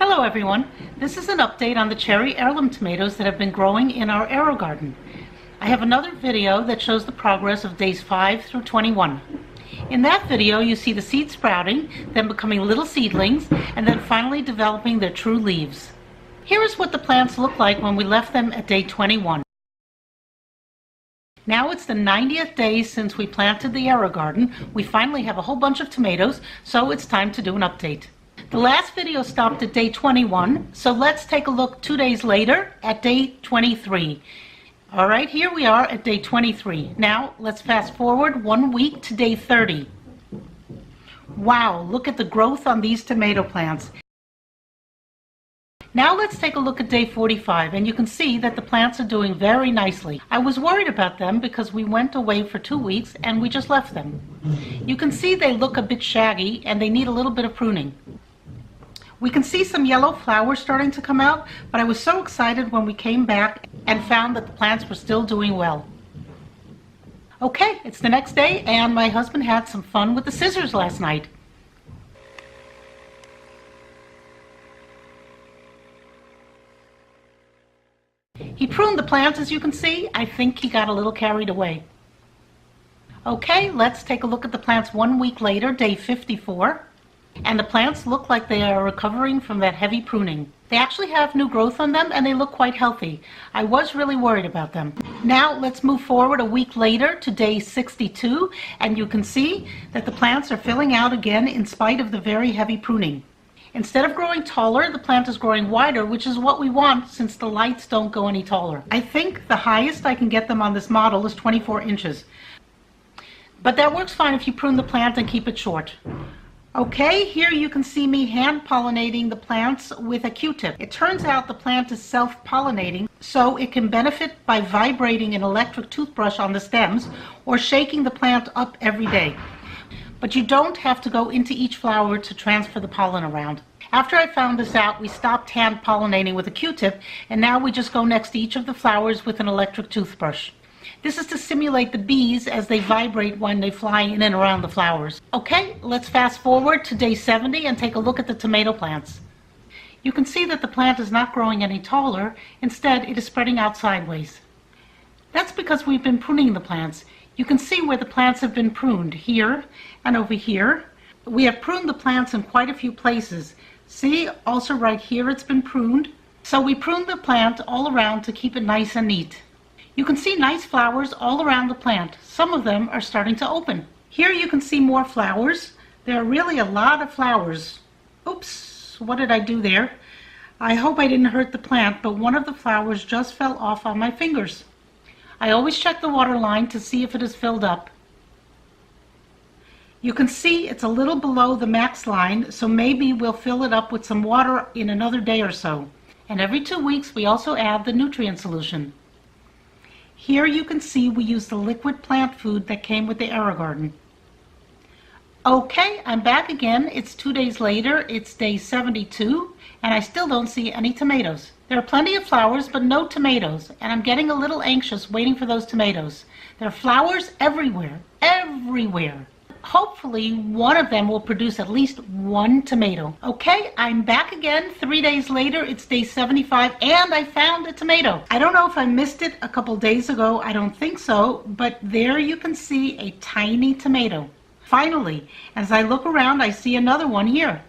Hello everyone, this is an update on the cherry heirloom tomatoes that have been growing in our AeroGarden. I have another video that shows the progress of days 5 through 21. In that video you see the seed sprouting, then becoming little seedlings, and then finally developing their true leaves. Here is what the plants look like when we left them at day 21. Now it's the 90th day since we planted the AeroGarden. We finally have a whole bunch of tomatoes, so it's time to do an update. The last video stopped at day 21, so let's take a look 2 days later at day 23. Alright, here we are at day 23. Now let's fast forward 1 week to day 30. Wow, look at the growth on these tomato plants. Now let's take a look at day 45, and you can see that the plants are doing very nicely. I was worried about them because we went away for 2 weeks and we just left them. You can see they look a bit shaggy and they need a little bit of pruning. We can see some yellow flowers starting to come out, but I was so excited when we came back and found that the plants were still doing well. Okay, it's the next day and my husband had some fun with the scissors last night. He pruned the plants, as you can see. I think he got a little carried away. Okay, let's take a look at the plants 1 week later, day 54. And the plants look like they are recovering from that heavy pruning. They actually have new growth on them and they look quite healthy. I was really worried about them. Now let's move forward a week later to day 62, and you can see that the plants are filling out again in spite of the very heavy pruning. Instead of growing taller, the plant is growing wider, which is what we want since the lights don't go any taller. I think the highest I can get them on this model is 24 inches. But that works fine if you prune the plant and keep it short. Okay, here you can see me hand pollinating the plants with a Q-tip. It turns out the plant is self-pollinating, so it can benefit by vibrating an electric toothbrush on the stems or shaking the plant up every day. But you don't have to go into each flower to transfer the pollen around. After I found this out, we stopped hand pollinating with a Q-tip, and now we just go next to each of the flowers with an electric toothbrush. This is to simulate the bees as they vibrate when they fly in and around the flowers. Okay, let's fast forward to day 70 and take a look at the tomato plants. You can see that the plant is not growing any taller. Instead, it is spreading out sideways. That's because we've been pruning the plants. You can see where the plants have been pruned, here and over here. We have pruned the plants in quite a few places. See, also right here it's been pruned. So we pruned the plant all around to keep it nice and neat. You can see nice flowers all around the plant. Some of them are starting to open. Here you can see more flowers. There are really a lot of flowers. Oops, what did I do there? I hope I didn't hurt the plant, but one of the flowers just fell off on my fingers. I always check the water line to see if it is filled up. You can see it's a little below the max line, so maybe we'll fill it up with some water in another day or so. And every 2 weeks we also add the nutrient solution. Here you can see we use the liquid plant food that came with the AeroGarden. Okay, I'm back again. It's 2 days later. It's day 72, and I still don't see any tomatoes. There are plenty of flowers, but no tomatoes, and I'm getting a little anxious waiting for those tomatoes. There are flowers everywhere, everywhere. Hopefully one of them will produce at least one tomato. Okay, I'm back again 3 days later. It's day 75 and I found a tomato. I don't know if I missed it a couple days ago. I don't think so, but there you can see a tiny tomato. Finally, as I look around, I see another one here.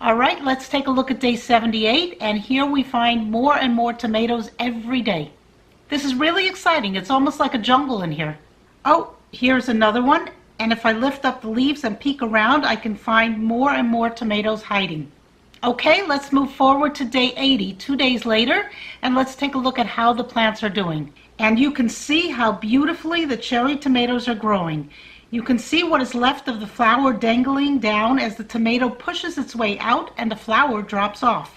All right, let's take a look at day 78, and here we find more and more tomatoes every day. This is really exciting. It's almost like a jungle in here. Oh, here's another one. And if I lift up the leaves and peek around, I can find more and more tomatoes hiding. Okay, let's move forward to day 80, 2 days later, and let's take a look at how the plants are doing. And you can see how beautifully the cherry tomatoes are growing. You can see what is left of the flower dangling down as the tomato pushes its way out and the flower drops off.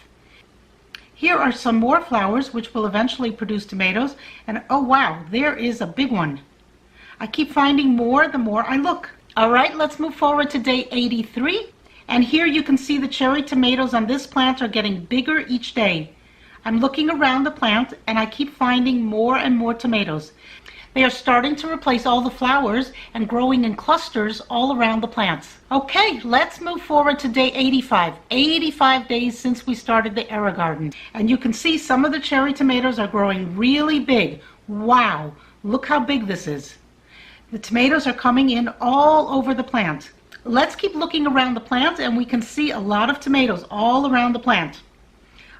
Here are some more flowers which will eventually produce tomatoes, and oh wow, there is a big one. I keep finding more the more I look. All right, let's move forward to day 83, and here you can see the cherry tomatoes on this plant are getting bigger each day. I'm looking around the plant and I keep finding more and more tomatoes. They are starting to replace all the flowers and growing in clusters all around the plants. Okay, let's move forward to day 85. 85 days since we started the AeroGarden. And you can see some of the cherry tomatoes are growing really big. Wow, look how big this is. The tomatoes are coming in all over the plant. Let's keep looking around the plant and we can see a lot of tomatoes all around the plant.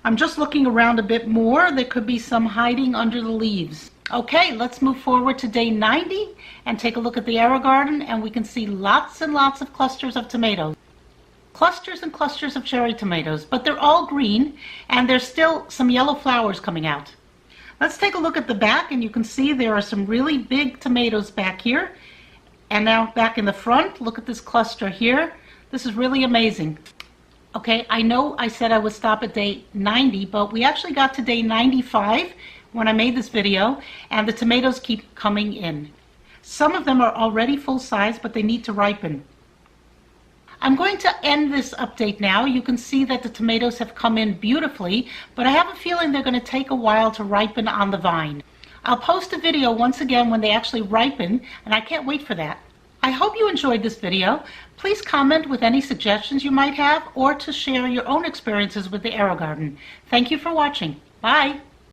I'm just looking around a bit more. There could be some hiding under the leaves. Okay, let's move forward to day 90 and take a look at the AeroGarden, and we can see lots and lots of clusters of tomatoes. Clusters and clusters of cherry tomatoes, but they're all green and there's still some yellow flowers coming out. Let's take a look at the back, and you can see there are some really big tomatoes back here. And now back in the front, look at this cluster here. This is really amazing. Okay, I know I said I would stop at day 90, but we actually got to day 95 when I made this video, and the tomatoes keep coming in. Some of them are already full size, but they need to ripen. I'm going to end this update now. You can see that the tomatoes have come in beautifully, but I have a feeling they're going to take a while to ripen on the vine. I'll post a video once again when they actually ripen, and I can't wait for that. I hope you enjoyed this video. Please comment with any suggestions you might have, or to share your own experiences with the AeroGarden. Thank you for watching. Bye.